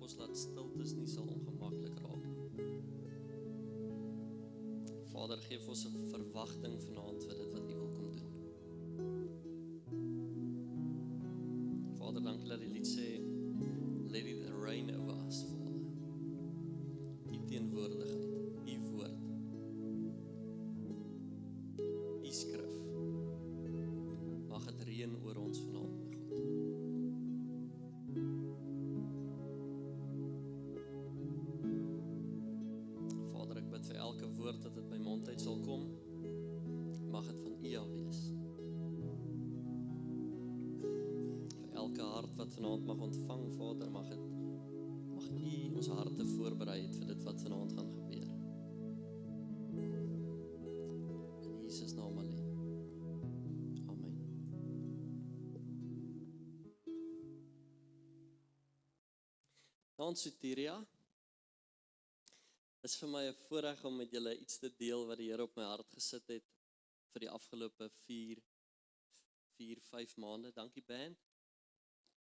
ons laat stiltes nie sal ongemaklik raak nie. Vader, geef ons 'n verwagting vanaand vir dit wat U wil kom doen. Vader, dankie dat die lied sê, let it rain over us, Vader. U teenwoordigheid, U woord, U skrif, mag het reën oor ons vanaand, my God. Vader, ek bid vir elke woord dat dit by mond uit sal kom, mag het van U af wees. Vir elke hart wat vanaand mag ontvang, Vader, mag U ons harte voorberei het vir dit wat vanaand gaan gebeur. In Jesus naam alleen. Amen. Soteria, is vir my 'n voorreg om met julle iets te deel wat die Here op my hart gesit het vir die afgelope 4-5 maande. Dankie band.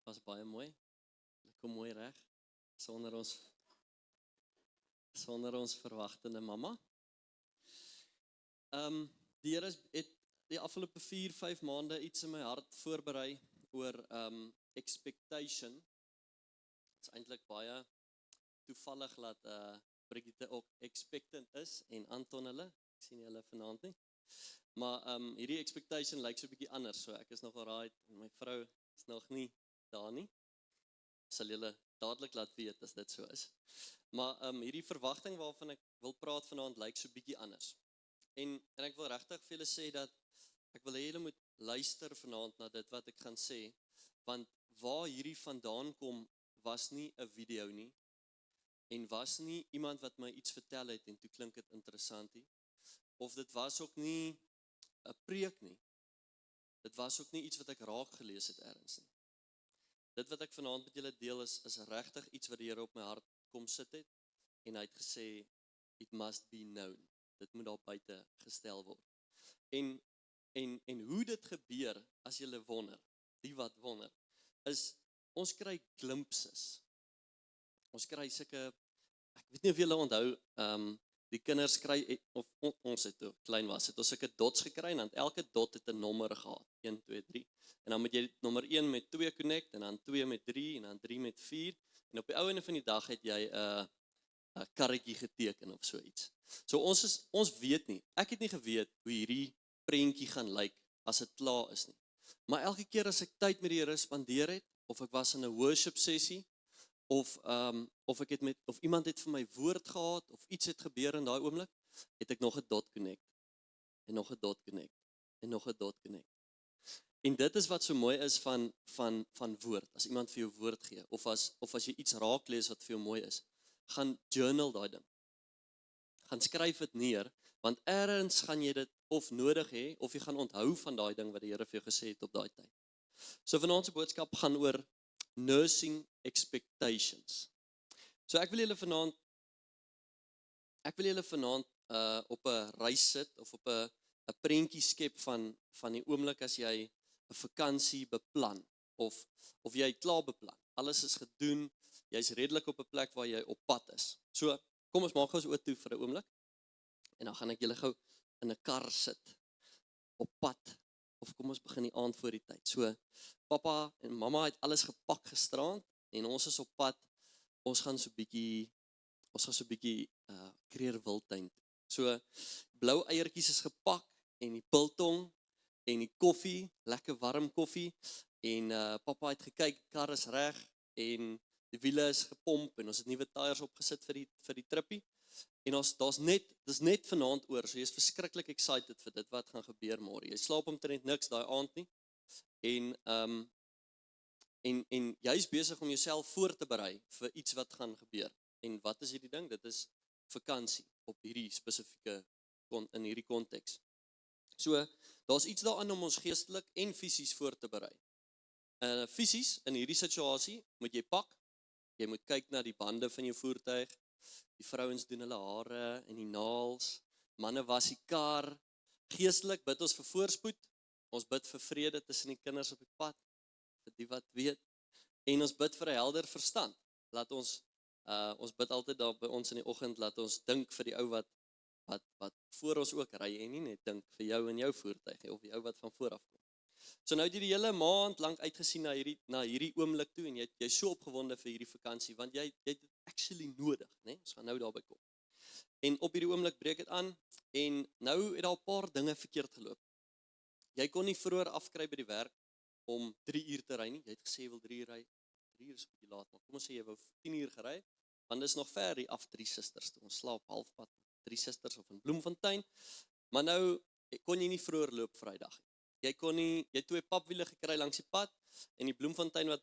Was baie mooi. Hulle kom mooi reg sonder ons verwagtende mamma. Die Here het die afgelope 4-5 maande iets in my hart voorberei oor expectation. Dit is eintlik baie toevallig dat Brigitte ook expectant is en Anton hulle. Ek sien hulle vanaand nie. Maar hierdie expectation lyk so 'n bietjie anders, so ek is nog alright en my vrou is nog nie daar nie. Sal julle dadelik laat weet as dit so is. Maar hierdie verwagting waarvan ek wil praat vanaand lyk so 'n bietjie anders. En ek wil regtig vir julle sê dat ek wil hê julle moet luister vanaand na dit wat ek gaan sê, want waar hierdie vandaan kom was nie 'n video nie en was nie iemand wat my iets vertel het en toe klink dit interessant nie. Of dit was ook nie 'n preek nie. Dit was ook nie iets wat ek raak gelees het ergens nie. Dit wat ek vanaand met julle deel is regtig iets wat die Here op my hart kom sit het en hy het gesê it must be known. Dit moet daar buite gestel word. En hoe dit gebeur as julle wonder, die wat wonder, is ons kry glimpses. Ons kry sulke, ek weet nie of julle onthou, die kinders kry, of ons het toe klein was, het ons sulke dots gekry, en dan elke dot het 'n nommer gehad, 1, 2, 3, en dan moet jy nommer 1 met 2 connect, en dan 2 met 3, en dan 3 met 4, en op die ou einde van die dag het jy 'n karretjie geteken of so iets. So ons weet nie, ek het nie geweet hoe hierdie prentjie gaan lyk as dit klaar is nie. Maar elke keer as ek tyd met die Here spandeer het, of ek was in 'n worship sessie, of iemand het vir my woord gehad, of iets het gebeur in daai oomblik, het ek nog 'n dot connect, en nog 'n dot connect, en nog 'n dot connect. En dit is wat so mooi is van woord, as iemand vir jou woord gee, of as jy iets raak lees wat vir jou mooi is, gaan journal daai ding, gaan skryf dit neer, want ergens gaan jy dit of nodig hê, of jy gaan onthou van daai ding wat die Here vir jou gesê het op daai tyd. So vanaand se boodskap gaan oor nursing expectations. So ek wil julle vanaand op 'n reis sit, of op 'n prentjie skep van die oomblik as jy 'n vakansie beplan, of jy het klaar beplan. Alles is gedoen, jy's redelik op 'n plek waar jy op pad is. So, kom ons maak ons oë toe vir 'n oomblik, en dan gaan ek julle gou in 'n kar sit, op pad, of kom ons begin die aand voor die tyd. So, papa en mamma het alles gepak gisteraand, en ons is op pad, ons gaan so bietjie Kreer Wildtuin. So, blou eiertjies is gepak, en die biltong, en die koffie, lekker warm koffie, en papa het gekyk, die kar is reg, en die wiele is gepomp, en ons het nuwe tyres opgesit vir die trippie, en dis net vanaand oor, so jy is verskriklik excited vir dit wat gaan gebeur môre. Jy slaap omtrent niks daai aand nie, en jy is besig om jouself voor te berei vir iets wat gaan gebeur. En wat is hierdie ding? Dit is vakansie op hierdie spesifieke in hierdie konteks. So, daar's iets daarin om ons geestelik en fisies voor te berei. Fisies, in hierdie situasie, moet jy pak, jy moet kyk na die bande van jou voertuig, die vrouens doen hulle hare en die naels, manne was die kar, geestelik bid ons vir voorspoed, ons bid vir vrede tussen die kinders op die pad, vir die wat weet, en ons bid vir 'n helder verstand, laat ons Ons bid altyd daar by ons in die oggend, laat ons dink vir die ou wat voor ons ook ry, en nie net dink vir jou en jou voertuig, of die ou wat van voor af kom. So nou het jy die hele maand lank uitgesien na hierdie oomblik toe, en jy so opgewonde vir hierdie vakansie, want jy het dit actually nodig, né? Ons gaan nou daarby kom. En op hierdie oomblik breek dit aan, en nou het daar 'n paar dinge verkeerd geloop. Jy kon nie vroeër afkry by die werk om 3 uur te ry nie. Jy het gesê jy wil 3 uur ry. 3 uur is 'n bietjie laat, maar kom ons sê jy wou 10 uur gery, want dis nog ver hier af 3 Susters toe. Ons slaap halfpad 3 Susters of in Bloemfontein. Maar nou kon jy nie vroeër loop Vrydag nie. Jy het 2 papwiele gekry langs die pad, en die Bloemfontein wat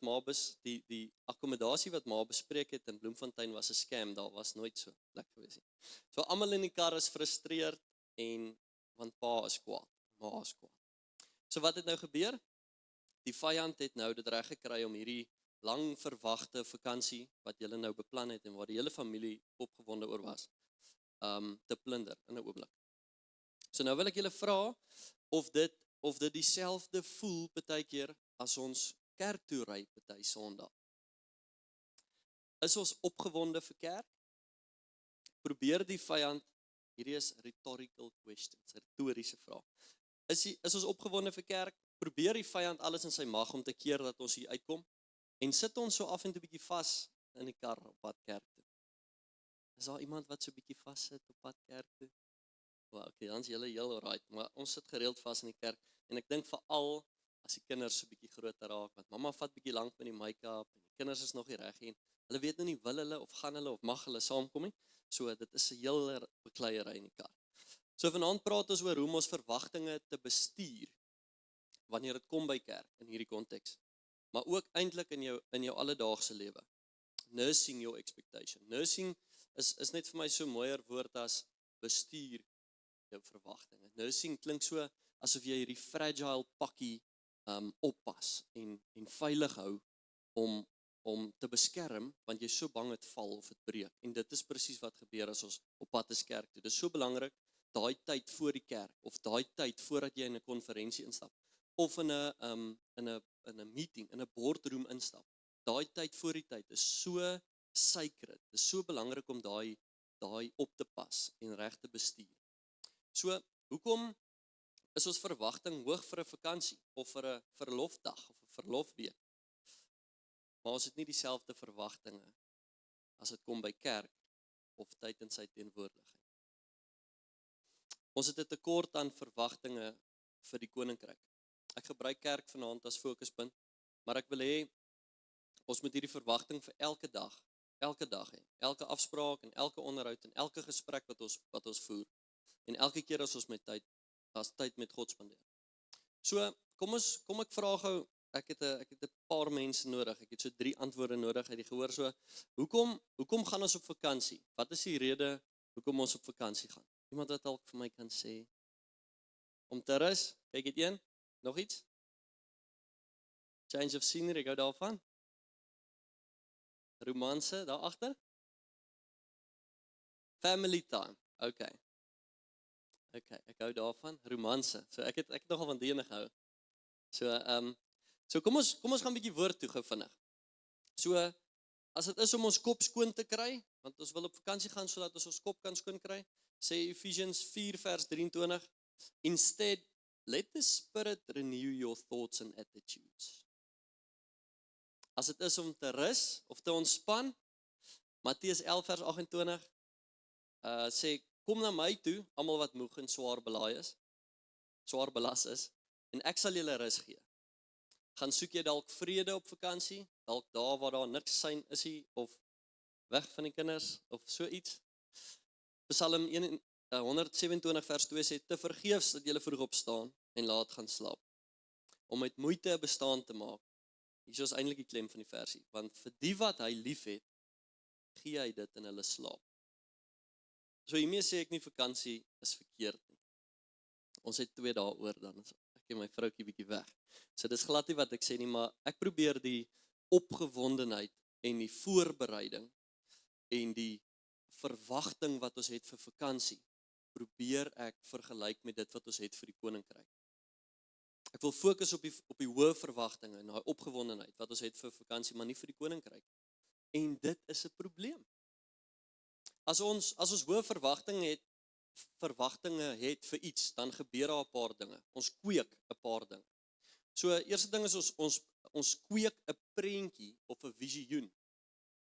die akkommodasie wat ma bespreek het in Bloemfontein was 'n scam, daar was nooit so plek gewees nie. So almal in die kar is frustreerd, en want pa is kwaad, ma is kwaad. So wat het nou gebeur? Die vyand het nou dit reg gekry om hierdie lang verwagte vakansie, wat julle nou beplan het, en waar die hele familie opgewonde oor was, te plunder in 'n oomblik. So nou wil ek julle vra, of dit dieselfde voel partykeer as ons kerk toe ry party Sondag. Is ons opgewonde vir kerk? Probeer die vyand, hierdie is rhetorical questions, retoriese vraag. Is ons opgewonde vir kerk? Probeer die vyand alles in sy mag om te keer dat ons hier uitkom, en sit ons so af en toe bietjie vas in die kar op pad kerk toe. Is daar iemand wat so bietjie vas sit op pad kerk toe? Okay, dan is julle heel alright, maar ons sit gereeld vas in die kerk, en ek dink veral as die kinders so bietjie groter raak, want mamma vat bietjie lank met die make-up, en die kinders is nog nie reg, en hulle weet nou nie, wil hulle of gaan hulle of mag hulle saamkom nie, so dit is 'n hele bekleierery in die kar. So vanaand praat ons oor hoe om ons verwagtinge te bestuur, wanneer dit kom by kerk, in hierdie konteks, maar ook eintlik in jou alledaagse lewe. Nursing your expectation. Nursing is net vir my so mooier woord as bestuur jou verwagtinge. Nursing klink so asof jy hierdie fragile pakkie oppas en veilig hou om te beskerm, want jy so bang het val of het breek. En dit is presies wat gebeur as ons op pad is kerk toe. Dit is so belangrik, daai tyd voor die kerk, of daai tyd voordat jy in 'n konferensie instap, of in 'n meeting, in 'n boardroom instap. Daai tyd voor die tyd is so sacred. Dit is so belangrik om daai op te pas en reg te bestuur. So, hoekom is ons verwagting hoog vir 'n vakansie, of vir 'n verlofdag, of 'n verlofweek? Maar ons het nie dieselfde verwagtinge as dit kom by kerk, of tyd in sy teenwoordigheid. Ons het 'n tekort aan verwagtinge vir die koninkryk. Ek gebruik kerk vanaand as fokuspunt, maar ek wil hê, ons moet hierdie verwagting vir elke dag hê, elke afspraak, en elke onderhoud, en elke gesprek wat ons voer, en elke keer as ons tyd met God spandeer. So, kom ek vra gou, ek het 'n paar mense nodig, ek het so 3 antwoorde nodig uit die gehoor, so, hoekom gaan ons op vakansie? Wat is die rede hoekom ons op vakansie gaan? Iemand wat dalk vir my kan sê? Om te rus, kyk dit een, nog iets? Change of scenery, ek hou daarvan. Romanse, daar agter? Family time, okay, ek hou daarvan, romanse, so ek het nogal van die ene gehou. So kom ons gaan 'n bietjie woord toe gou vinnig. So, as dit is om ons kop skoon te kry, want ons wil op vakansie gaan sodat ons kop kan skoon kry, sê Ephesians 4 vers 23, instead, let the Spirit renew your thoughts and attitudes. As dit is om te rus of te ontspan, Matteus 11 vers 28, sê, kom na my toe, almal wat moeg en swaar belas is, en ek sal julle rus gee. Gaan soek jy dalk vrede op vakansie, dalk daar waar daar niks sein is nie, of weg van die kinders, of so iets. Psalm 127 vers 2 sê, te vergeefs dat julle vroeg opstaan en laat gaan slaap, om met moeite 'n bestaan te maak. Hier is eintlik die klem van die versie, want vir die wat hy lief het, gee hy dit in hulle slaap. So hiermee sê ek nie vakansie is verkeerd nie. Ons het 2 dae oor, dan is ek en my vroukie bietjie weg. So dis glad nie wat ek sê nie, maar ek probeer die opgewondenheid en die voorbereiding en die verwagting wat ons het vir vakansie, probeer ek vergelyk met dit wat ons het vir die koninkryk. Ek wil fokus op die hoë verwagtinge en daai opgewondenheid wat ons het vir vakansie, maar nie vir die koninkryk. En dit is 'n probleem. as ons hoë verwagtinge het vir iets, dan gebeur daar 'n paar dinge. Ons kweek 'n paar dinge. So, eerste ding is ons kweek 'n prentjie of 'n visioen.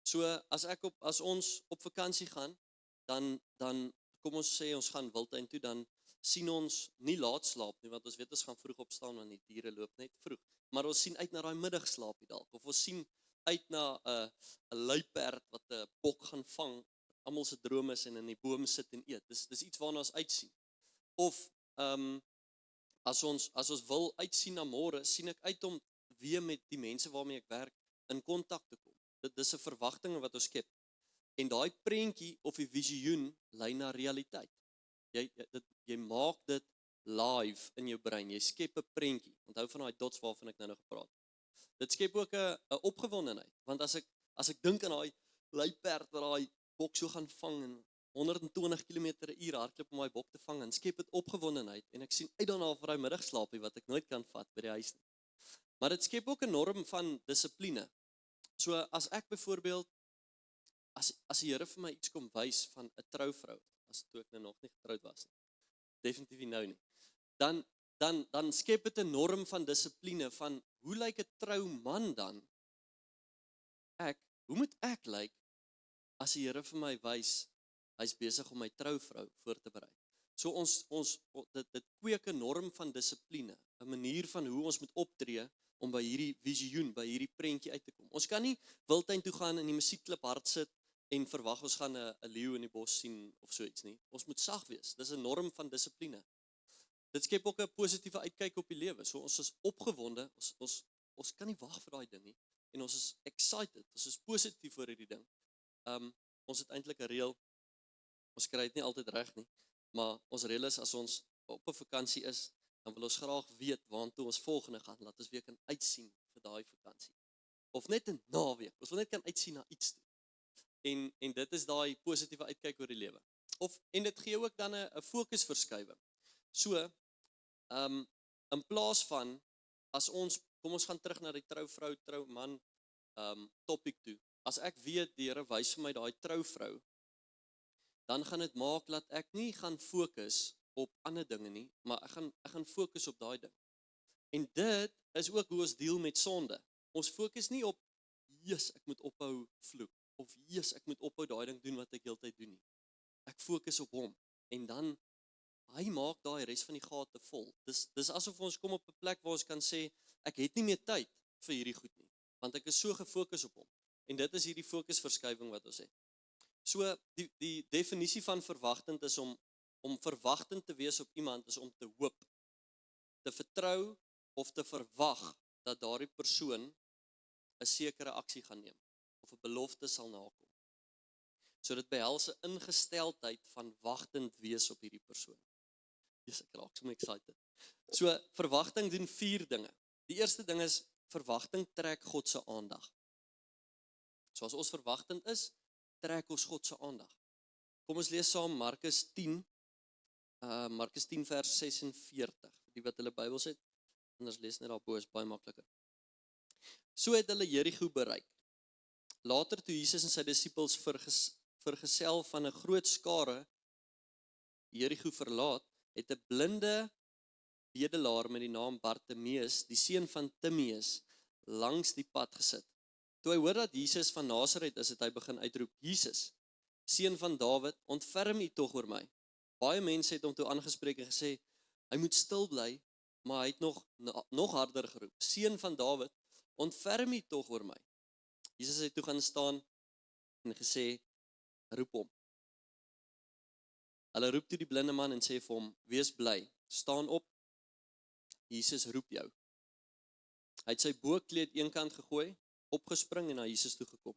So, as ons op vakansie gaan, dan kom ons sê ons gaan Wildtuin toe, dan sien ons nie laat slaap nie, want ons weet ons gaan vroeg opstaan want die diere loop net vroeg. Maar ons sien uit na daai middagslaapie dalk, of ons sien uit na 'n luiperd wat 'n bok gaan vang, almal se droom is en in die boom sit en eet. Dis iets waarna ons uitsien. Of as ons wil uitsien na môre, sien ek uit om weer met die mense waarmee ek werk in kontak te kom. Dis 'n verwagting wat ons skep. En daai prentjie of die visioen lei na realiteit. Jy maak dit live in jou brein. Jy skep 'n prentjie. Onthou van daai dots waarvan ek nou gepraat het. Dit skep ook 'n opgewondenheid, want as ek dink aan daai luiperd wat daai bok so gaan vang en 120 km/h hardloop om daai bok te vang, en skep dit opgewondenheid en ek sien uit daarna vir daai middagslaapie wat ek nooit kan vat by die huis nie. Maar dit skep ook 'n norm van dissipline. So as ek byvoorbeeld as die Here vir my iets kom wys van 'n trouvrou, as toe ek nou nog nie getroud was nie, definitief nie nou nie, dan skep dit 'n norm van dissipline van hoe lyk 'n trouman dan? Hoe moet ek lyk as die Here vir my wys hy's besig om my trouvrou voor te berei? So dit kweek 'n norm van dissipline, 'n manier van hoe ons moet optree om by hierdie visioen, by hierdie prentjie uit te kom. Ons kan nie Wildtuin toe gaan en die musiekklip hard sit en verwag ons gaan 'n leeu in die bos sien of so iets nie. Ons moet sag wees. Dis 'n norm van dissipline. Dit skep ook 'n positiewe uitkyk op die lewe. So ons is opgewonde, ons kan nie wag vir daai ding nie. En ons is excited, ons is positief oor hierdie ding. Ons het eintlik 'n reël, ons kry dit nie altyd reg nie, maar ons reël is as ons op 'n vakansie is, dan wil ons graag weet waartoe ons volgende gaan, laat ons weer kan uitsien vir daai vakansie. Of net 'n naweek, ons wil net kan uitsien na iets toe. En dit is daai positiewe uitkyk oor die lewe. En dit gee ook dan 'n fokusverskywing. So, in plaas van, kom ons gaan terug na die trouvrou, trouman topic toe. As ek weet die Here wys vir my daai trouvrou, dan gaan dit maak dat ek nie gaan fokus op ander dinge nie, maar ek gaan fokus op daai ding. En dit is ook hoe ons deel met sonde. Ons fokus nie op, ek moet ophou vloek, of ek moet ophou daai ding doen wat ek heeltyd doen nie. Ek fokus op hom, en dan, hy maak daai res van die gate vol. Dis asof ons kom op 'n plek waar ons kan sê, ek het nie meer tyd vir hierdie goed nie, want ek is so gefokus op hom. En dit is hierdie fokusverskywing wat ons het. So, die definisie van verwagtend is om verwagtend te wees op iemand, is om te hoop, te vertrou of te verwag dat daardie persoon 'n sekere aksie gaan neem, of 'n belofte sal nakom. So dit behels 'n ingesteldheid van wagtend wees op hierdie persoon. Ek raak so excited. So, verwagting doen 4 dinge. Die eerste ding is, verwagting trek God se aandag. So as ons verwagtend is, trek ons God se aandag. Kom ons lees saam Markus 10 vers 46, die wat hulle Bybels het, anders lees net daarbo, is baie makliker. So het hulle Jerigo bereik. Later toe Jesus en sy disippels vergesel van 'n groot skare Jerigo verlaat, het 'n blinde bedelaar met die naam Bartimeus, die seun van Timeus, langs die pad gesit. Toe hy hoor dat Jesus van Nasaret is, het hy begin uitroep, Jesus, seun van Dawid, ontferm U tog oor my. Baie mense het hom toe aangespreek en gesê, hy moet stil bly, maar hy het nog harder geroep, seun van Dawid, ontferm U tog oor my. Jesus het toe gaan staan en gesê, roep hom. Hulle roep toe die blinde man en sê vir hom, wees bly, staan op, Jesus roep jou. Hy het sy bokkleed eenkant gegooi, opgespring en na Jesus toe gekom.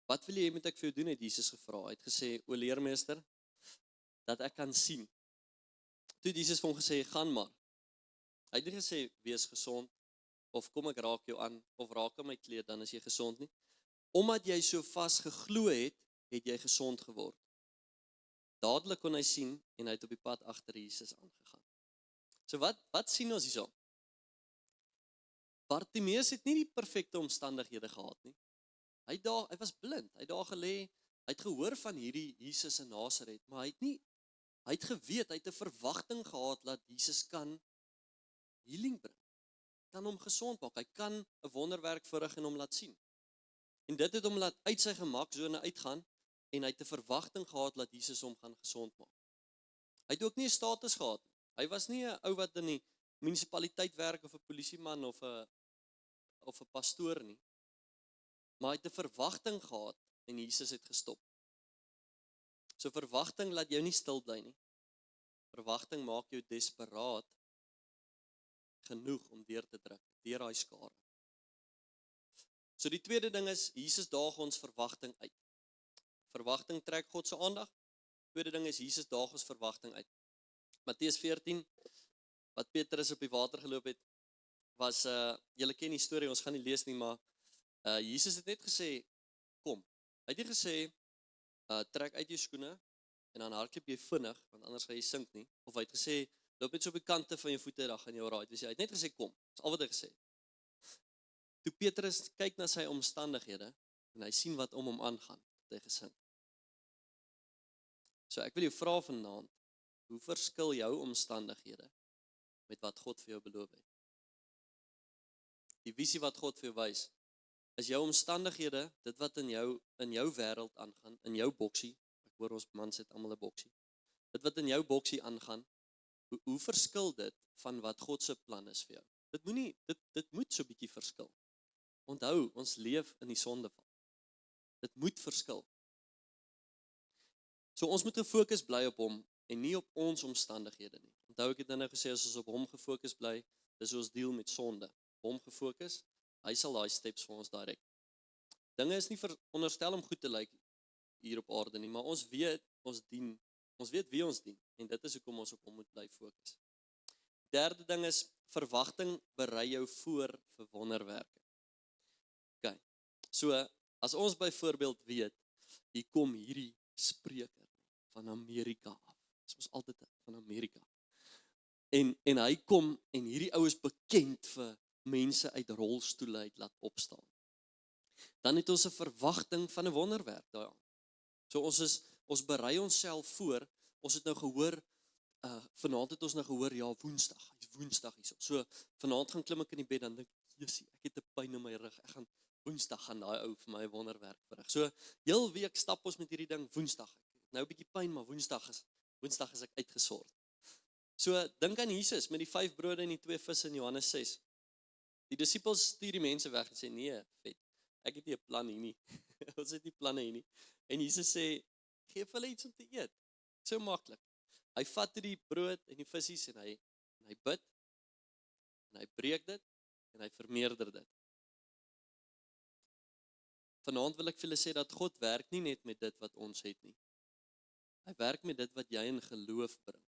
Wat wil jy moet ek vir jou doen, het Jesus gevra. Hy het gesê, o leermeester, dat ek kan sien. Toe het Jesus vir hom gesê, gaan maar. Hy het nie gesê, wees gesond, of kom ek raak jou aan, of raak aan my kleed, dan is jy gesond nie. Omdat jy so vas geglo het, het jy gesond geword. Dadelik kon hy sien, en hy het op die pad agter Jesus aangegaan. So wat sien ons hierso? Bartimeus het nie die perfekte omstandighede gehad nie. Hy was blind, hy daar gelê, Hy het gehoor van hierdie Jesus in Nasaret, maar hy het geweet, hy het 'n verwagting gehad dat Jesus kan healing bring, kan hom gesond maak, hy kan 'n wonderwerk verrig en hom laat sien. En dit het hom laat uit sy gemaksone uitgaan, en hy het 'n verwagting gehad dat Jesus hom gaan gesond maak. Hy het ook nie 'n status gehad nie. Hy was nie 'n ou wat in die munisipaliteit werk, of 'n polisieman, of 'n pastoor nie. Maar hy het 'n verwagting gehad, en Jesus het gestop. So verwagting laat jou nie stil bly nie. Verwagting maak jou desperaat genoeg om deur te druk, deur daai skare. So die tweede ding is, Jesus daag ons verwagting uit. Verwagting trek God se aandag. Tweede ding is, Jesus daag ons verwagting uit. Matteus 14, wat Petrus op die water geloop het, was, julle ken die storie, ons gaan nie lees nie, maar Jesus het net gesê, kom. Hy het nie gesê, trek uit jou skoene, en dan hardloop jy vinnig, want anders gaan jy sink nie. Of hy het gesê, loop net so op die kante van jou voete, dan gaan jy alright wees. Hy het net gesê, kom. Dis al wat hy gesê het. Toe Petrus kyk na sy omstandighede, en hy sien wat om hom aangaan, het hy gesink. So ek wil jou vra vanaand, hoe verskil jou omstandighede met wat God vir jou beloof het? Die visie wat God vir jou wys, is jou omstandighede, dit wat in jou wêreld aangaan, in jou boksie, ek hoor ons mans het almal 'n boksie, dit wat in jou boksie aangaan, hoe verskil dit van wat God se plan is vir jou? Dit moet so 'n bietjie verskil. Onthou, ons leef in die sondeval. Dit moet verskil. So ons moet gefokus bly op hom, en nie op ons omstandighede nie. Onthou, ek het nou gesê, as ons op hom gefokus bly, dis hoe ons deel met sonde. Op hom gefokus, hy sal daai steps vir ons direk. Dinge is nie veronderstel om goed te lyk hier op aarde nie, maar ons weet wie ons dien, en dit is hoekom ons op hom moet bly fokus. Derde ding is, verwagting berei jou voor vir wonderwerke. OK, so, as ons byvoorbeeld weet, hier kom hierdie spreker van Amerika af, dis mos altyd van Amerika, en hy kom, en hierdie ou is bekend vir mense uit rolstoele uit laat opstaan. Dan het ons 'n verwagting van 'n wonderwerk daaraan. So ons berei onsself voor, ons het nou gehoor, vanaand het ons nou gehoor, ja, Woensdag hierso. So, vanaand gaan klim ek in die bed, dan dink ek, Jessie, ek het 'n pyn in my rug, ek gaan Woensdag gaan daai ou vir my 'n wonderwerk verrig. So, heel week stap ons met hierdie ding, Woensdag. Ek het nou 'n bietjie pyn, maar Woensdag is ek uitgesort. So, dink aan Jesus met die 5 brode en die 2 visse in Johannes 6. Die disippels stuur die mense weg en sê, nee, vet, ek het nie 'n plan hier nie. Ons het nie planne hier nie. En Jesus sê, geef hulle iets om te eet. So maklik. Hy vat die brood en die visies en hy bid, en hy breek dit, en hy vermeerder dit. Vanaand wil ek vir julle sê dat God werk nie net met dit wat ons het nie. Hy werk met dit wat jy in geloof bring.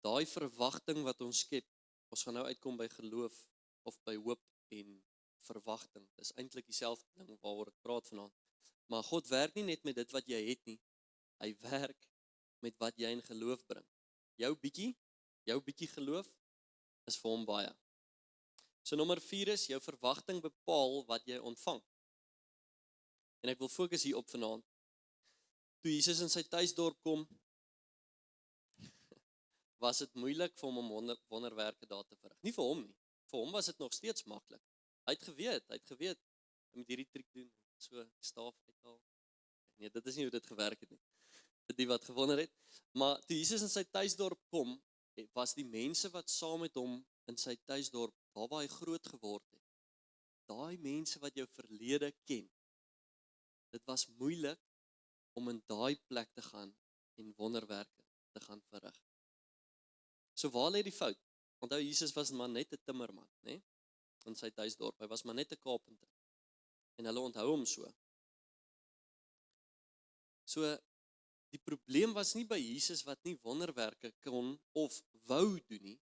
Daai verwagting wat ons skep, ons gaan nou uitkom by geloof, of by hoop en verwagting. Dis eintlik dieselfde ding waaroor ek praat vanaand. Maar God werk nie net met dit wat jy het nie. Hy werk met wat jy in geloof bring. Jou bietjie geloof is vir hom baie. So nommer 4 is, jou verwagting bepaal wat jy ontvang. En ek wil fokus hier op vanaand. Toe Jesus in sy tuisdorp kom, was dit moeilik vir hom om wonderwerke daar te verrig. Nie vir hom nie. Vir hom was dit nog steeds maklik. Hy het geweet, hy moet hierdie triek doen, so staaf uithaal. Nee, dit is nie hoe dit gewerk het nie. Die wat gewonder het. Maar toe Jesus in sy tuisdorp kom, was die mense wat saam met hom in sy tuisdorp, waar hy groot geword het, daai mense wat jou verlede ken, dit was moeilik om in daai plek te gaan en wonderwerke te gaan verrig. So waar lê die fout? Onthou, Jesus was maar net 'n timmerman, né? In sy tuisdorp, hy was maar net 'n carpenter. En hulle onthou hom so. So, die probleem was nie by Jesus wat nie wonderwerke kon of wou doen nie,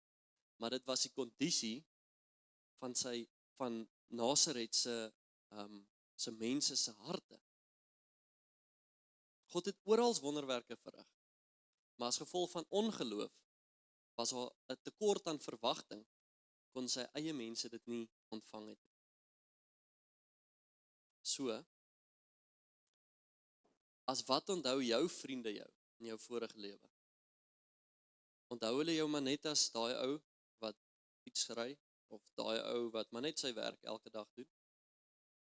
maar dit was die kondisie van Nasaret se mense se harte. God het oral wonderwerke verrig, maar as gevolg van ongeloof was daar 'n tekort aan verwagting, kon sy eie mense dit nie ontvang het. So, as wat onthou jou vriende jou in jou vorige lewe? Onthou hulle jou maar net as daai ou wat iets ry, of daai ou wat maar net sy werk elke dag doen,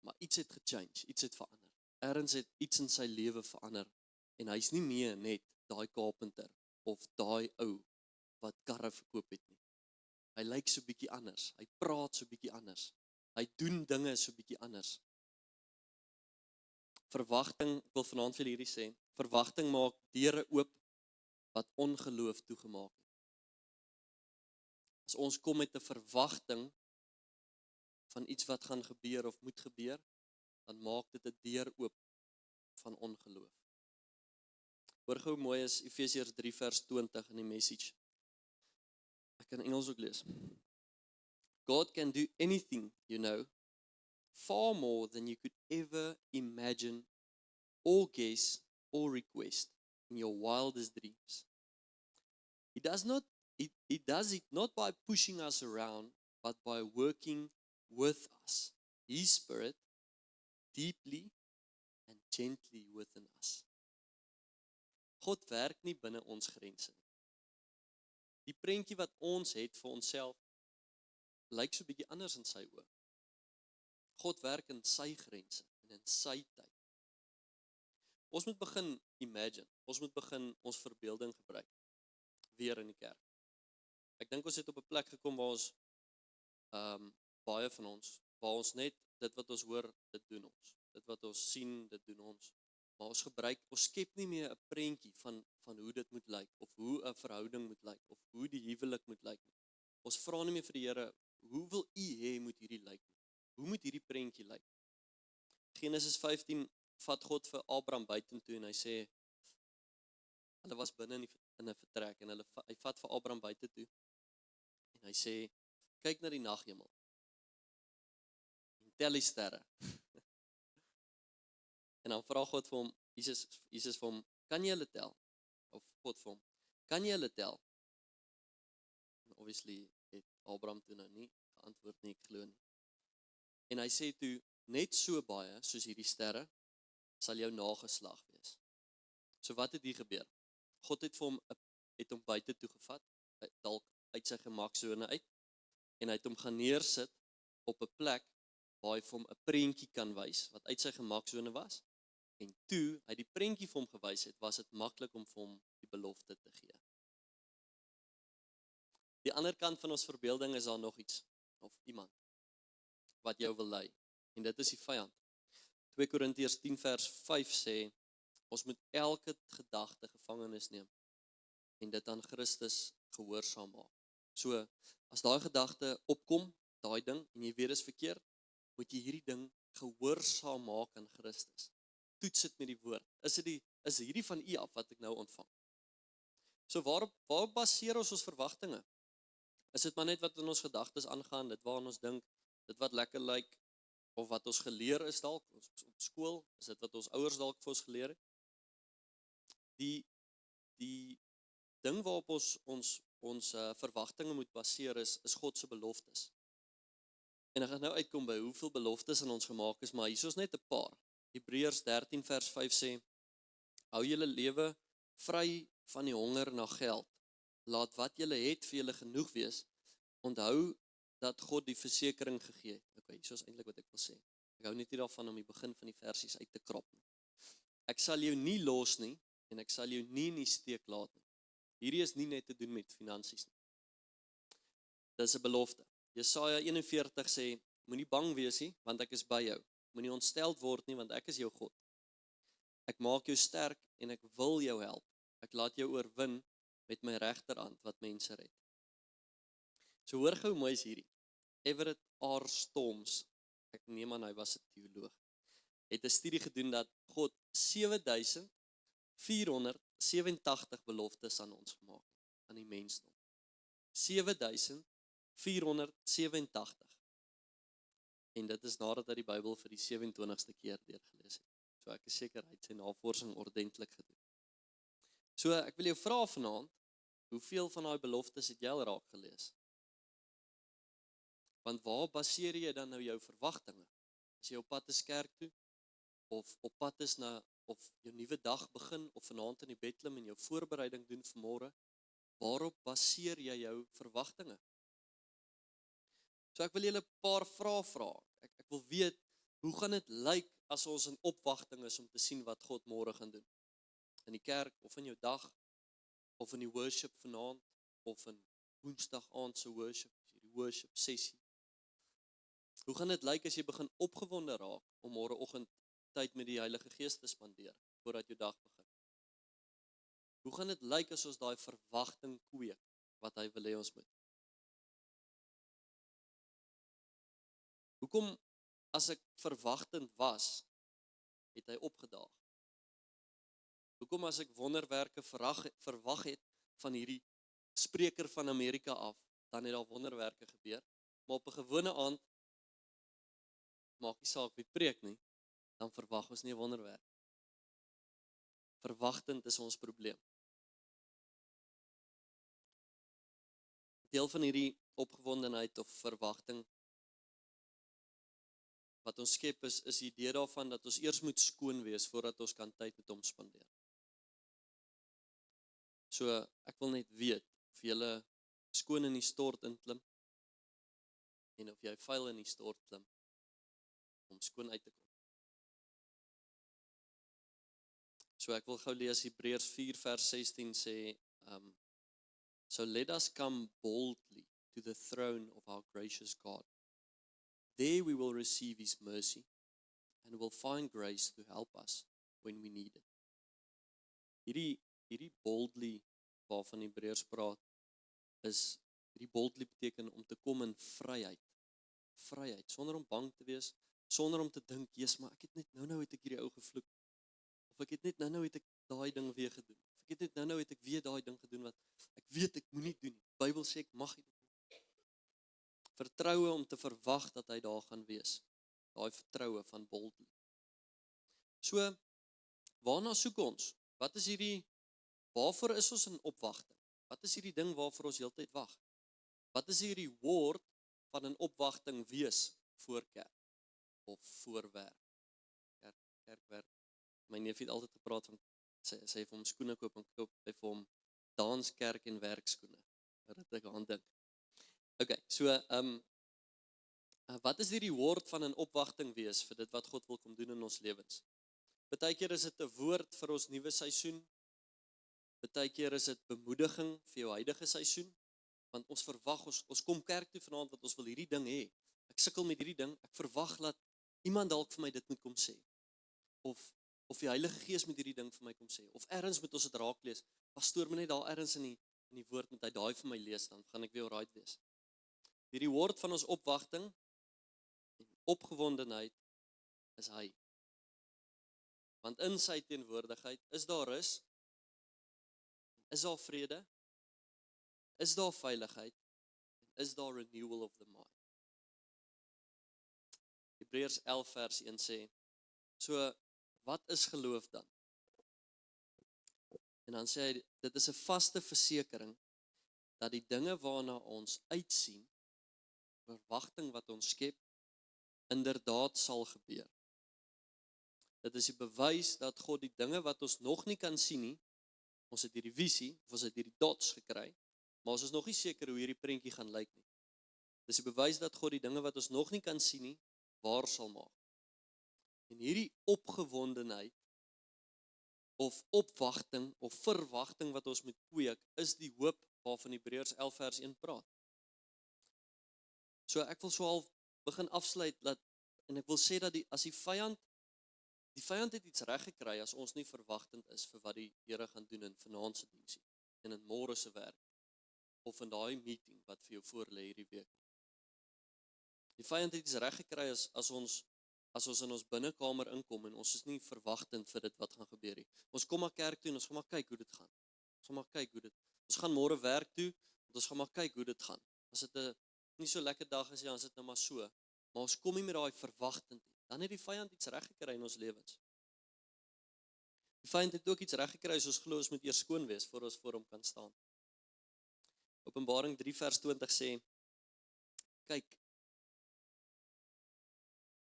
maar iets het gechange, iets het verander. Ergens het iets in sy lewe verander, en hy's nie meer net daai carpenter, of daai ou wat karre verkoop het nie. Hy lyk so bietjie anders, hy praat so bietjie anders, hy doen dinge so bietjie anders. Verwagting, ek wil vanaand vir hierdie sê, verwagting maak deure oop wat ongeloof toegemaak het. As ons kom met 'n verwagting van iets wat gaan gebeur of moet gebeur, dan maak dit 'n deur oop van ongeloof. Hoor gou mooi is Efesiërs 3 vers 20 in die message. Ek kan Engels ook lees. God can do anything, you know, far more than you could ever imagine or guess or request in your wildest dreams. He does it not by pushing us around, but by working with us, His Spirit, deeply and gently within us. God werk nie binne ons grense nie. Die prentjie wat ons het vir onsself, lyk so 'n bietjie anders in sy oë. God werk in sy grense en in sy tyd. Ons moet begin imagine, ons moet begin ons verbeelding gebruik, weer in die kerk. Ek dink ons het op 'n plek gekom waar ons, baie van ons, waar ons net, dit wat ons hoor, dit doen ons. Dit wat ons sien, dit doen ons. Maar ons skep nie meer 'n prentjie van hoe dit moet lyk, of hoe 'n verhouding moet lyk, of hoe die huwelik moet lyk. Ons vra nie meer vir die Here, hoe wil U hê moet hierdie lyk? Hoe moet hierdie prentjie lyk? Genesis 15 vat God vir Abraham buitentoe en hy sê, hulle was binne in 'n vertrek, en hy vat vir Abraham buitentoe en hy sê, kyk na die naghemel en tel die sterre. En dan vra God vir hom, Jesus vir hom, kan jy hulle tel? Of God vir hom, kan jy hulle tel? En obviously het Abraham toe nou nie geantwoord nie, ek glo nie. En hy sê toe, net so baie soos hierdie sterre, sal jou nageslag wees. So wat het hier gebeur? God het vir hom, het hom buite toe gevat, dalk uit sy gemaksone uit, en hy het hom gaan neersit op 'n plek waar hy vir hom 'n prentjie kan wys, wat uit sy gemaksone was, en toe hy die prentjie vir hom gewys het, was dit maklik om vir hom die belofte te gee. Die ander kant van ons verbeelding is daar nog iets, of iemand, wat jou wil lei, en dit is die vyand. 2 Korintiërs 10 vers 5 sê, ons moet elke gedagte gevangenis neem, en dit aan Christus gehoorsaam maak. So, as daai gedagte opkom, daai ding, en jy weet is verkeerd, moet jy hierdie ding gehoorsaam maak aan Christus. Toets dit met die woord. Is hierdie van U af wat ek nou ontvang? So waarop baseer ons verwagtinge? Is dit maar net wat in ons gedagtes aangaan, dit waaraan ons dink, dit wat lekker lyk, of wat ons geleer is dalk op skool, is dit wat ons ouers dalk vir ons geleer het? Die ding waarop ons verwagtinge moet baseer is God se beloftes. En ek gaan nou uitkom by hoeveel beloftes in ons gemaak is, maar hier is net 'n paar. Hebreërs 13 vers 5 sê, hou julle lewe vry van die honger na geld. Laat wat julle het vir julle genoeg wees. Onthou dat God die versekering gegee het. Okay, so is eintlik wat ek wil sê. Ek hou net nie daarvan om die begin van die versies uit te krap nie. Ek sal jou nie los nie, en ek sal jou nie in die steek laat nie. Hierdie is nie net te doen met finansies nie. Dis 'n belofte. Jesaja 41 sê, moenie bang wees nie, want ek is by jou. Moenie ontsteld word nie, want ek is jou God. Ek maak jou sterk en ek wil jou help. Ek laat jou oorwin met my regterhand wat mense red. So hoor gou mooi is hierdie. Everett R. Storms, ek neem aan hy was 'n teoloog, het 'n studie gedoen dat God 7487 beloftes aan ons gemaak het, aan die mensdom. 7487. En dit is nadat hy die Bybel vir die 27ste keer deurgelees het. So ek is seker hy het sy navorsing ordentlik gedoen. So ek wil jou vra vanaand, hoeveel van daai beloftes het jy al raak gelees? Want waar baseer jy dan nou jou verwagtinge? As jy op pad is kerk toe, of op pad is na of jou nuwe dag begin, of vanaand in die bed klim en jou voorbereiding doen vir môre, waarop baseer jy jou verwagtinge? So ek wil julle 'n paar vrae vra. Ek wil weet, hoe gaan dit lyk as ons in opwagting is om te sien wat God môre gaan doen? In die kerk, of in jou dag, of in die worship vanaand, of in Woensdag aand se worship, die worship sessie. Hoe gaan dit lyk as jy begin opgewonde raak om môreoggend tyd met die Heilige Gees te spandeer voordat jou dag begin? Hoe gaan dit lyk as ons daai verwagting kweek wat hy wil hê ons moet? Hoekom as ek verwagtend was, het hy opgedaag? Hoekom as ek wonderwerke verwag het van hierdie spreker van Amerika af, dan het daar wonderwerke gebeur, maar op 'n gewone aand, maak nie saak wie preek nie, dan verwag ons nie 'n wonderwerk. Verwagtend is ons probleem. Deel van hierdie opgewondenheid of verwagting wat ons skep is die idee daarvan dat ons eers moet skoon wees voordat ons kan tyd met hom spandeer. So ek wil net weet of jy skoon in die stort inklim en of jy vuil in die stort klim om skoon uit te kom. So ek wil gou lees Hebreërs 4 vers 16 sê, so let us come boldly to the throne of our gracious God. There we will receive his mercy and will find grace to help us when we need it. Hierdie boldly waarvan Hebreërs praat, hierdie boldly beteken om te kom in vryheid. Vryheid, sonder om bang te wees, sonder om te dink, Jesus, maar ek het net nou het ek hierdie ou gevloek. Of ek het net nou het ek daai ding weer gedoen. Of ek het net nou het ek weer daai ding gedoen wat ek weet ek moenie doen. Die Bybel sê ek mag dit. Vertroue om te verwag dat hy daar gaan wees. Daai vertroue van boldly. So, waarna soek ons? Wat is waarvoor is ons in opwagting? Wat is hierdie ding waarvoor ons heeltyd wag? Wat is hierdie woord van 'n opwagting wees voor kerk of voorwerk? Kerkwerk. My neef het altyd gepraat van sy vir hom skoene koop en koop hy vir hom danskerk en werkskoene. Wat ek aan dink. Okay, so wat is hierdie woord van 'n opwagting wees vir dit wat God wil kom doen in ons lewens? Partykeer is dit 'n woord vir ons nuwe seisoen. Partykeer is dit bemoediging vir jou huidige seisoen, want ons verwag, ons kom kerk toe vanaand want ons wil hierdie ding hê. Ek sukkel met hierdie ding, ek verwag dat iemand dalk vir my dit moet kom sê. Of die Heilige Gees moet hierdie ding vir my kom sê, of ergens moet ons dit raak lees. Pastoor, moet net daar ergens in die woord moet hy daai vir my lees, dan gaan ek weer alright wees. Hierdie woord van ons opwagting en opgewondenheid is hy. Want in sy teenwoordigheid is daar rus, is daar vrede, is daar veiligheid, en is daar renewal of the mind. Hebreërs 11 vers 1 sê, so wat is geloof dan? En dan sê hy, dit is 'n vaste versekering dat die dinge waarna ons uitsien, verwagting wat ons skep, inderdaad sal gebeur. Dit is die bewys dat God die dinge wat ons nog nie kan sien nie, ons het hierdie visie, of ons het hierdie dots gekry, maar ons is nog nie seker hoe hierdie prentjie gaan lyk nie. Dit is die bewys dat God die dinge wat ons nog nie kan sien nie, waar sal maak. En hierdie opgewondenheid, of opwagting, of verwagting wat ons moet kweek, is die hoop waarvan Hebreërs 11 vers 1 praat. So ek wil so al begin afsluit, en ek wil sê dat as die vyand het iets reg gekry as ons nie verwagtend is vir wat die Here gaan doen in vanaand se diensie, en in môre se werk, of in daai meeting wat vir jou voorlê hierdie week. Die vyand het iets reg gekry as ons in ons binnekamer inkom en ons is nie verwagtend vir dit wat gaan gebeur nie. Ons kom maar kerk toe en ons gaan maar kyk hoe dit gaan. Ons gaan môre werk toe en ons gaan maar kyk hoe dit gaan. As dit 'n nie so lekker dag is, dan is dit nou maar so. Maar ons kom nie met daai verwagting nie. Dan het die vyand iets reg gekry in ons lewens. Die vyand het ook iets reg gekry as ons glo ons moet eers skoon wees voor ons voor hom kan staan. Openbaring 3 vers 20 sê, kyk,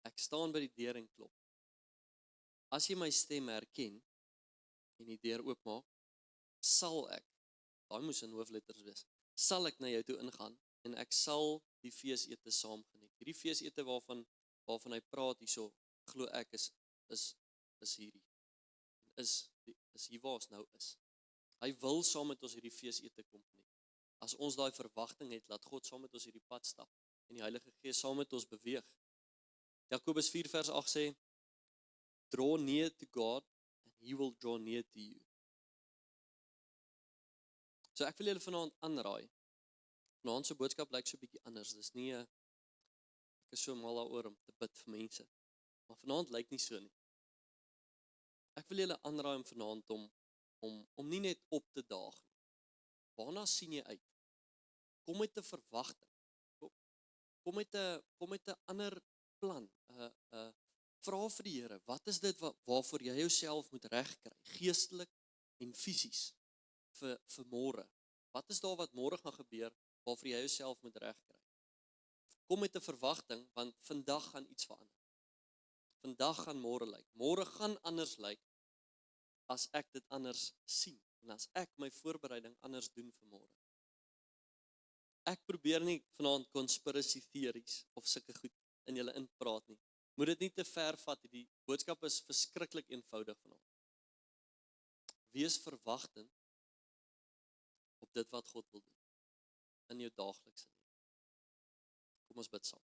ek staan by die deur en klop. as jy my stem herken en die deur oopmaak, sal ek, daai moes in hoofletters wees, sal ek na jou toe ingaan en ek sal die feesete saam geniet. Hierdie feesete waarvan hy praat hierso, glo ek is hierdie. Is hier waar ons nou is. Hy wil saam met ons hierdie feesete kom geniet. As ons daai verwagting het, laat God saam met ons hierdie pad stap en die Heilige Gees saam met ons beweeg. Jakobus 4 vers 8 sê, draw near to God and he will draw near to you. So ek wil julle vanaand aanraai. Vanaand se boodskap lyk so 'n bietjie anders. Dis nie ek is so mal daaroor om te bid vir mense. Maar vanaand lyk nie so nie. Ek wil julle aanraai om vanaand om nie net op te daag nie. Waarna sien jy uit? Kom met 'n verwagting. Kom met 'n ander plan. Vra vir die Here, wat is dit waarvoor jy jouself moet regkry, geestelik en fisies vir môre? Wat is daar wat môre gaan gebeur waarvoor jy jouself moet regkry? Kom met 'n verwagting, want vandag gaan iets verander. Vandag gaan môre lyk. Môre gaan anders lyk as ek dit anders sien en as ek my voorbereiding anders doen vir môre. Ek probeer nie vanaand conspiracy theories of sulke goed in julle inpraat nie. Moet dit nie te ver vat nie. Die boodskap is verskriklik eenvoudig vanaand. Wees verwagtend op dit wat God wil doen in jou daaglikse lewe. Kom ons bid saam.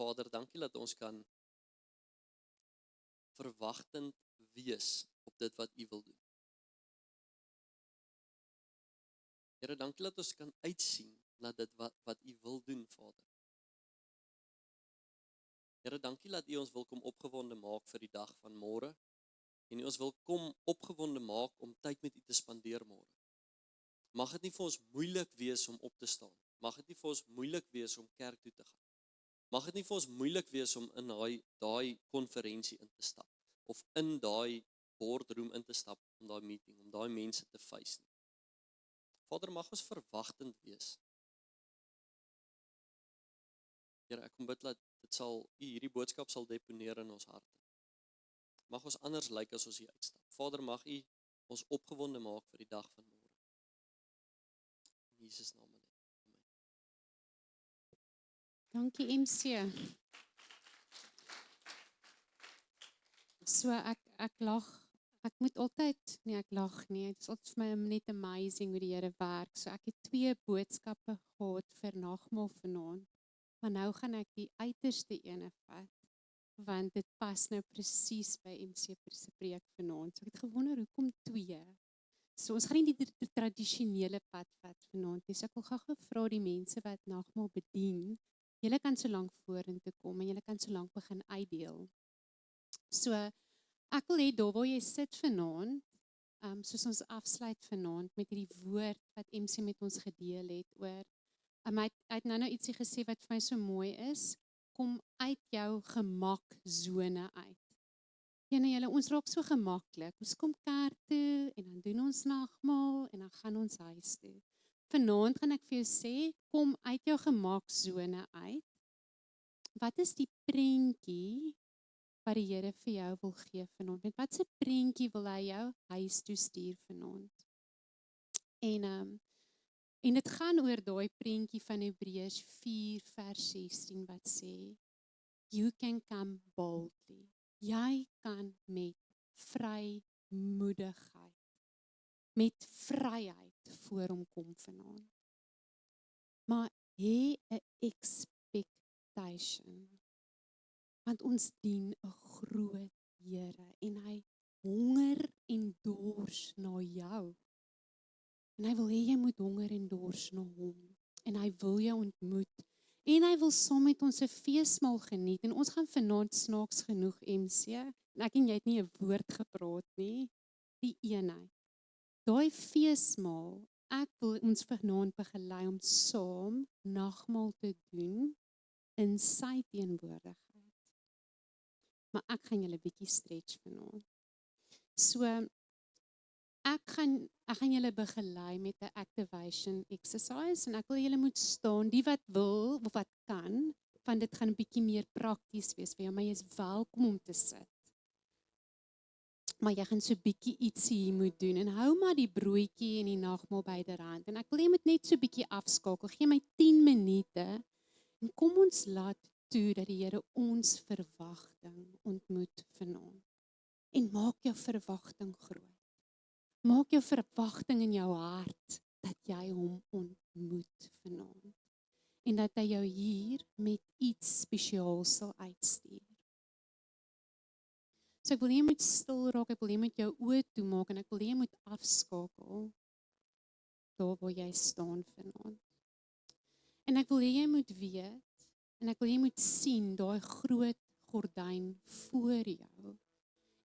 Vader, dankie dat ons kan verwagtend wees op dit wat U wil doen. Here, dankie dat ons kan uitsien na dit wat U wil doen, Vader. Here, dankie dat U ons wil kom opgewonde maak vir die dag van môre en U ons wil kom opgewonde maak om tyd met U te spandeer môre. Mag dit nie vir ons moeilik wees om op te staan. Mag dit nie vir ons moeilik wees om kerk toe te gaan. Mag dit nie vir ons moeilik wees om in daai konferensie in te stap of in daai boardroom in te stap om daai meeting, om daai mense te face nie. Vader, mag ons verwagtend wees. Here, ek kom bid dat U hierdie boodskap sal deponeer in ons harte. Mag ons anders lyk as ons hier uitstap. Vader, mag U ons opgewonde maak vir die dag van môre. In Jesus naam. Amen. Dankie MC. So ek lag, ek moet altyd, nee ek lag nie, dit is altyd vir my net amazing hoe die Here werk. So ek het 2 boodskappe gehad vir nagmaal vanaand, maar nou gaan ek die uiterste ene vat, want dit pas nou presies by MC se preek vanaand. So ek het gewonder, hoekom 2? So ons gaan nie die tradisionele pad vat vanaand nie. So ek wil gou vra die mense wat nagmaal bedien, julle kan so lank vorentoe kom en julle kan so lank begin uitdeel. So ek wil hê daar waar jy sit vanaand, soos ons afsluit vanaand met hierdie woord wat MC met ons gedeel het oor, hy het nou ietsie gesê wat vir my so mooi is, kom uit jou gemaksone uit. Julle, ons raak so gemaklik, ons kom kerk toe en dan doen ons nagmaal en dan gaan ons huis toe. Vanaand gaan ek vir jou sê, kom uit jou gemaksone uit. Wat is die prentjie wat die Here vir jou wil gee vanaand? Met wat se prentjie wil hy jou huis toe stuur vanaand? En dit gaan oor daai prentjie van Hebreërs 4 vers 16 wat sê, you can come boldly. Jy kan met vrymoedigheid, met vryheid voor hom kom vanaand. Maar hê 'n expectation. Want ons dien 'n groot Here en hy honger en dors na jou. En hy wil hê jy moet honger en dors na hom. En hy wil jou ontmoet. En hy wil saam met ons 'n feesmaal geniet. En ons gaan vanaand snaaks genoeg MC. En ek en jy het nie 'n woord gepraat nie. Die eenheid. Daai feesmaal, ek wil ons vanaand begelei om saam nagmaal te doen in sy teenwoordigheid. Maar ek gaan julle bietjie stretch vanaand. So ek gaan julle begelei met 'n activation exercise en ek wil julle moet staan, die wat wil of wat kan, van dit gaan 'n bietjie meer prakties wees vir jou, maar jy is welkom om te sit. Maar jy gaan so bietjie ietsie hier moet doen, en hou maar die broodjie en die nagmaal byderhand, en ek wil jy moet net so bietjie afskakel, gee my 10 minute, en kom ons laat toe dat die Here ons verwagting ontmoet vanaand. En maak jou verwagting groot. Maak jou verwagting in jou hart, dat jy hom ontmoet vanaand. En dat hy jou hier met iets spesiaals sal uitstuur. So ek wil jy moet stil raak, ek wil jy moet jou oë toemaak, en ek wil jy moet afskakel, daar waar jy staan vanaand. En ek wil jy moet weet, en ek wil jy moet sien, daai groot gordyn voor jou.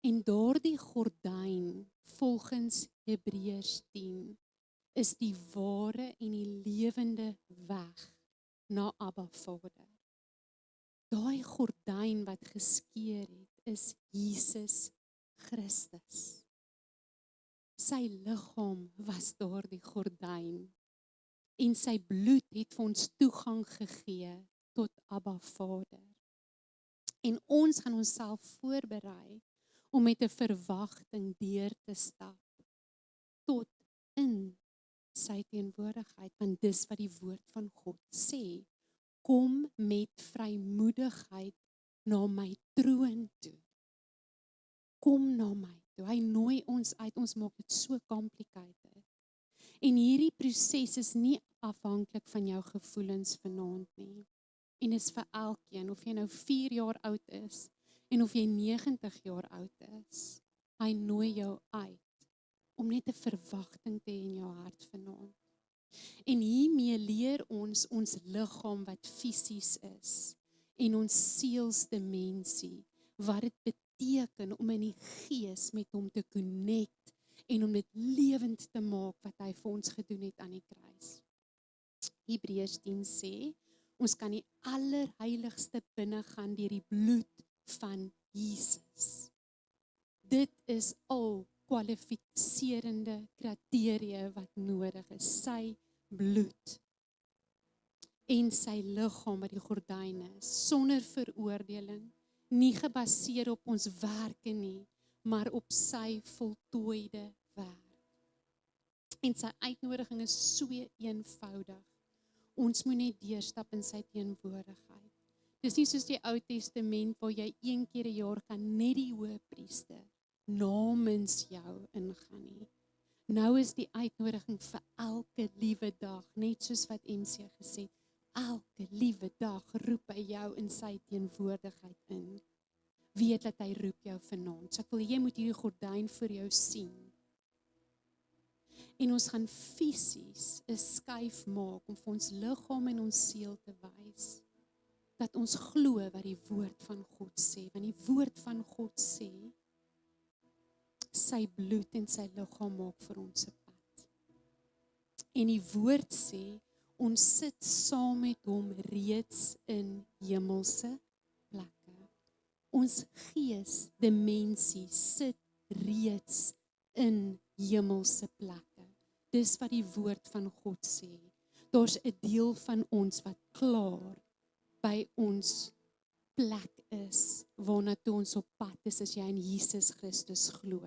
En daardie gordyn, volgens Hebreërs 10, is die ware en die lewende weg na Abba Vader. Daai gordyn wat geskeur het, is Jesus Christus. Sy liggaam was daardie gordyn, en sy bloed het vir ons toegang gegee tot Abba Vader. En ons gaan onsself voorberei om met 'n verwagting deur te stap tot in sy teenwoordigheid, want dis wat die woord van God sê. Kom met vrymoedigheid na my troon toe. Kom na my toe. Hy nooi ons uit, ons maak dit so complicated. En hierdie proses is nie afhanklik van jou gevoelens vanaand nie. En is vir elkeen, of jy nou 4 jaar oud is, en of jy 90 jaar oud is. Hy nooi jou uit, om net 'n verwagting te hê in jou hart vanaand. En hiermee leer ons liggaam wat fisies is, en ons sielsdimensie, wat dit beteken om in die gees met hom te connect, en om dit lewend te maak, wat hy vir ons gedoen het aan die kruis. Hebreërs 10 sê, ons kan die allerheiligste binne gaan deur die bloed van Jesus. Dit is al kwalifiserende kriteria wat nodig is, sy bloed en sy liggaam wat die gordyn is, sonder veroordeling, nie gebaseer op ons werke nie, maar op sy voltooide werk. En sy uitnodiging is so eenvoudig. Ons moet net deurstap in sy teenwoordigheid. Dis nie soos die Ou Testament waar jy 1 keer 'n jaar kan net die hoëpriester namens jou ingaan nie. Nou is die uitnodiging vir elke liewe dag, net soos wat MC gesê het, elke liewe dag roep hy jou in sy teenwoordigheid in. Weet dat hy roep jou vanaand. So ek wil jy moet hierdie gordyn vir jou sien. En ons gaan fisies 'n skuif maak om vir ons liggaam en ons siel te wys dat ons glo wat die woord van God sê. Want die woord van God sê, sy bloed en sy liggaam maak vir ons 'n pad. En die woord sê, ons sit saam met hom reeds in hemelse plekke. Ons gees, dimensie, sit reeds in hemelse plekke. Dis wat die woord van God sê. Daar's 'n deel van ons wat klaar by ons plek is, waarna toe ons op pad is as jy in Jesus Christus glo.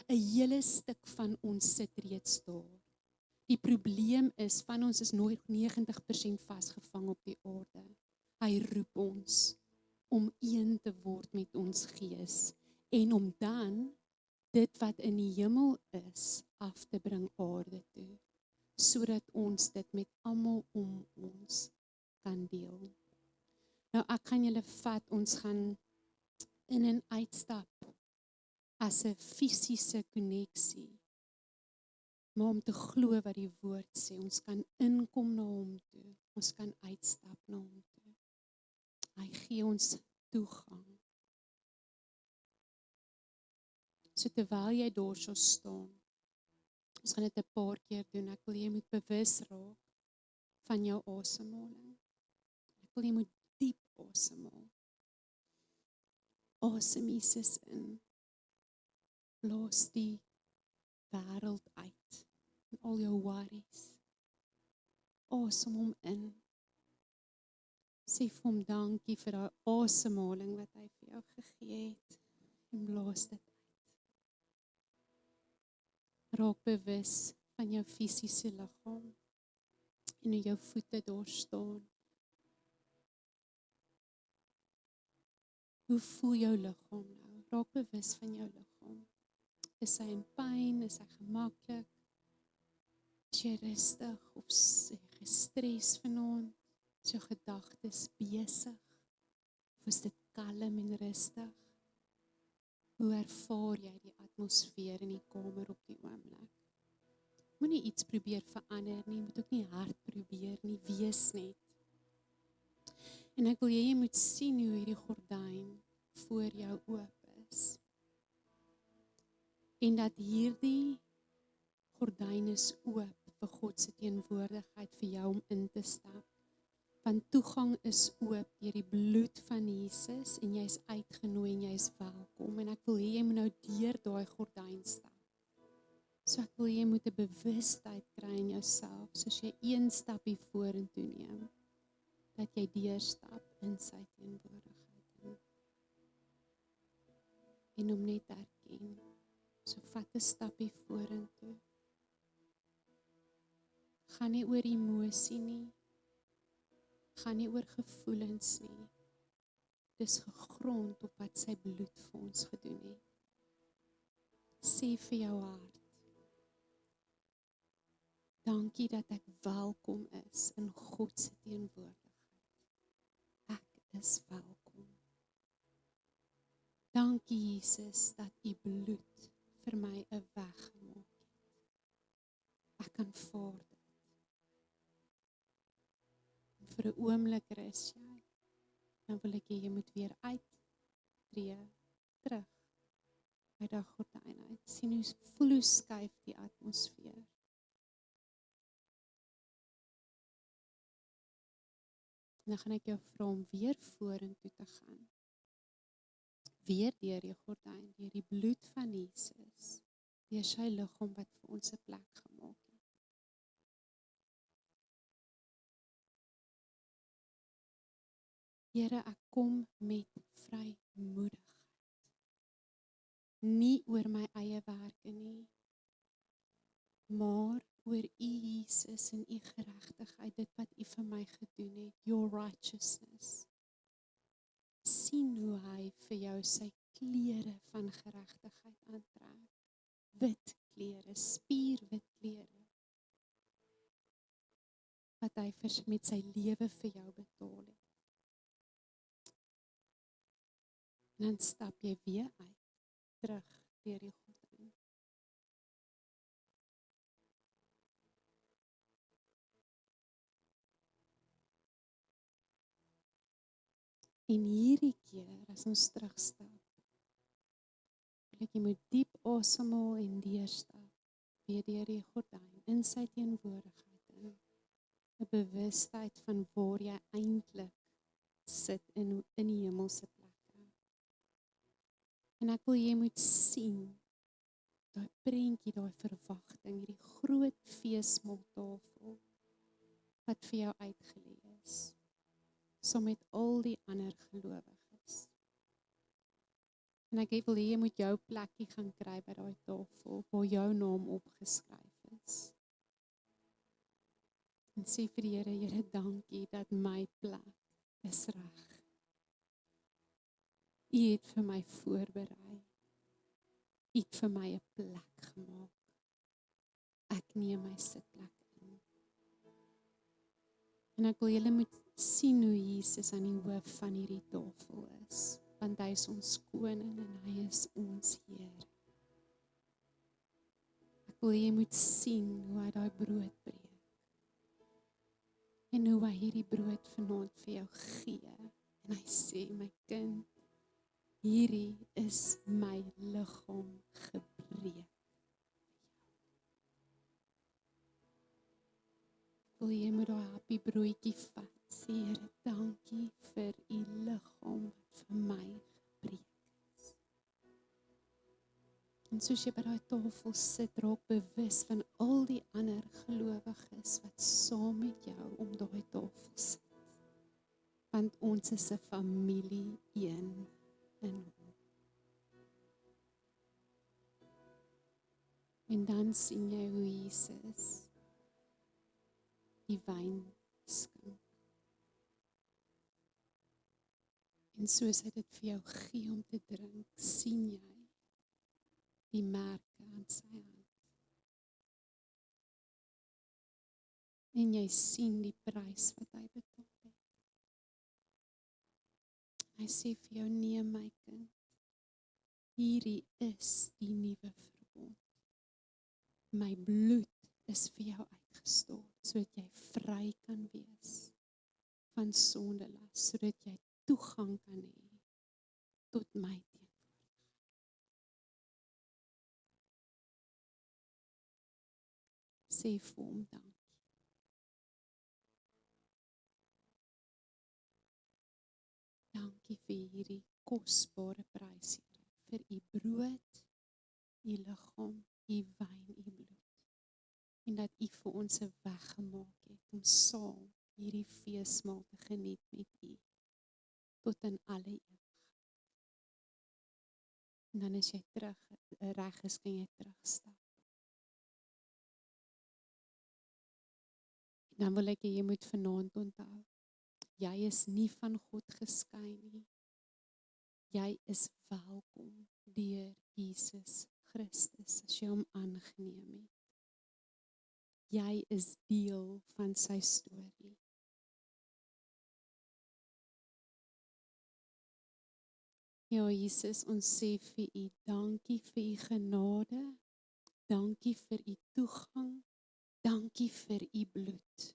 'n hele stuk van ons sit reeds daar. Die probleem is, van ons is nooit 90% vasgevang op die aarde. Hy roep ons om een te word met ons gees, en om dan dit wat in die hemel is, af te bring aarde toe, sodat ons dit met almal om ons kan deel. Nou ek gaan julle vat, ons gaan in en uitstap as 'n fisiese konneksie. Maar om te glo wat die woord sê, ons kan inkom na hom toe, ons kan uitstap na hom toe. Hy gee ons toegang. So terwyl jy daar so staan, ons gaan dit 'n paar keer doen, ek wil jy moet bewus raak van jou asemhaling. Ek wil jy moet diep asemhaal. Asem Jesus in. Blaas die wêreld uit. En al jou worries. Asem hom in. Sê vir hom dankie vir daai asemhaling wat hy vir jou gegee het. En blaas dit uit. Raak bewus van jou fisiese liggaam en hoe jou voete daar staan. Hoe voel jou liggaam nou? Raak bewus van jou liggaam. Is hy in pyn? Is hy gemaklik? Is jy rustig of is jy gestres vanaand? Is jou gedagtes besig? Of is dit kalm en rustig? Hoe ervaar jy die atmosfeer in die kamer op die oomblik? Moenie iets probeer verander nie, moet ook nie hard probeer nie, wees net. En ek wil jy moet sien hoe hierdie gordyn voor jou oop is. En dat hierdie gordyn is oop vir God se teenwoordigheid vir jou om in te stap. Want toegang is oop deur die bloed van Jesus en jy's uitgenooi en jy's welkom. En ek wil jy moet nou deur daai gordyn stap. So ek wil jy moet 'n bewustheid kry in jouself, soos jy een stapie vorentoe neem, dat jy deurstap in sy teenwoordigheid. En om net te erken, so vat 'n stapie vorentoe. Gaan nie oor emosie nie, gaan nie oor gevoelens nie. Dis gegrond op wat sy bloed vir ons gedoen het. Sê vir jou hart, dankie dat ek welkom is in God se teenwoordigheid. Ek is welkom. Dankie Jesus dat u bloed vir my 'n weg gemaak het. Ek aanvaar dit. Vir 'n oomblik rus jy. Dan wil ek jy moet weer uittreë, terug by daai gordyn uit. Sien hoe voel hoe skuif die atmosfeer. En dan gaan ek jou vra om weer vorentoe te gaan. Weer deur die gordyn, deur die bloed van Jesus, deur sy liggaam wat vir ons 'n plek gemaak het. Here, ek kom met vrymoedigheid. Nie oor my eie werke nie, maar oor u Jesus en u geregtigheid, dit wat u vir my gedoen het, your righteousness. Sien hoe hy vir jou sy klere van geregtigheid aantrek. Wit klere, spierwit klere. Wat hy met sy lewe vir jou betaal het. En dan stap jy weer uit, terug deur die gordyn. En hierdie keer, as ons terugstap, wil ek jy moet diep asemhaal en deurstap, weer deur die gordyn, in sy teenwoordigheid in. 'n Bewustheid van waar jy eintlik sit in die hemelse plekke. En ek wil jy moet sien, daai prentjie, daai verwagting, hierdie groot feesmaaltafel, wat vir jou uitgelê is, saam met al die ander gelowiges. En ek wil jy moet jou plekkie gaan kry by daai tafel, waar jou naam opgeskryf is. En sê vir die Here, Here, dankie dat my plek is reg. U het vir my voorberei. U het vir my 'n plek gemaak. Ek neem my sitplek in. En ek wil julle moet sien hoe Jesus aan die hoof van hierdie tafel is. Want hy is ons koning en hy is ons Heer. Ek wil jy moet sien hoe hy daai brood breek. En hoe hy hierdie brood vanaand vir jou gee. En hy sê, my kind, hierdie is my liggaam gebreek. Wil jy met daai happy broodjie vat? Sê, Here, dankie vir u liggaam wat vir my gebreek is. En soos jy by daai tafel sit, raak bewus van al die ander gelowiges wat saam met jou om daai tafel sit. want ons is 'n familie een in hom. En dan sien jy hoe Jesus die wyn skink. En soos hy dit vir jou gee om te drink, sien jy die merke aan sy hand. En jy sien die prys wat hy betaal het. Hy sê vir jou, nee my kind, hierdie is die nuwe verbond. My bloed is vir jou uitgestort, sodat jy vry kan wees van sondelas, sodat jy toegang kan hê tot my teenwoordigheid. Sê vir hom dankie. Dankie vir hierdie kosbare prys, Here, vir u brood, u liggaam, u wyn, u bloed. En dat u vir ons 'n weg gemaak het om saam hierdie feesmaal te geniet met u tot in alle ewigheid. En dan as jy terug reg is, kan jy terugstap. En dan wil ek hê jy moet vanaand onthou, jy is nie van God geskei nie. Jy is welkom deur Jesus Christus as jy hom aangeneem het. Jy is deel van sy storie. Ja, Jesus, ons sê vir u dankie vir u genade, dankie vir u toegang, dankie vir u bloed,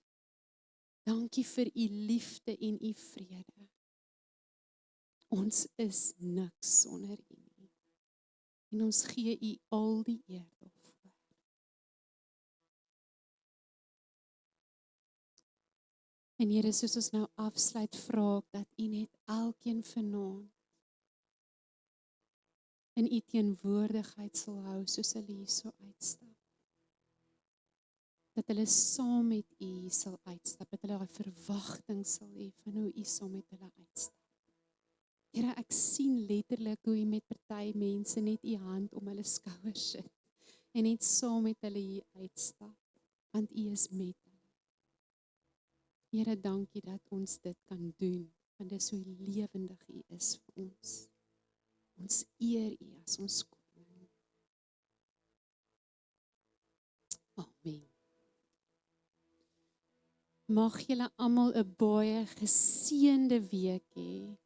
dankie vir u liefde en u vrede. Ons is niks sonder u nie. En ons gee u al die eer daarvoor. En Here, soos ons nou afsluit, vra ek dat u net elkeen vanaand in u teenwoordigheid sal hou, soos hulle hier so uitstap. Dat hulle saam met u sal uitstap, dat hulle daai verwagting sal hê van hoe u saam met hulle uitstap. Here, ek sien letterlik hoe u met party mense net u hand om hulle skouers sit en net saam met hulle hier uitstap, want u is met hulle. Here, dankie dat ons dit kan doen, want dis hoe lewendig u is vir ons. Ons eer u as ons koning. Amen. Mag julle almal 'n baie geseënde week hê.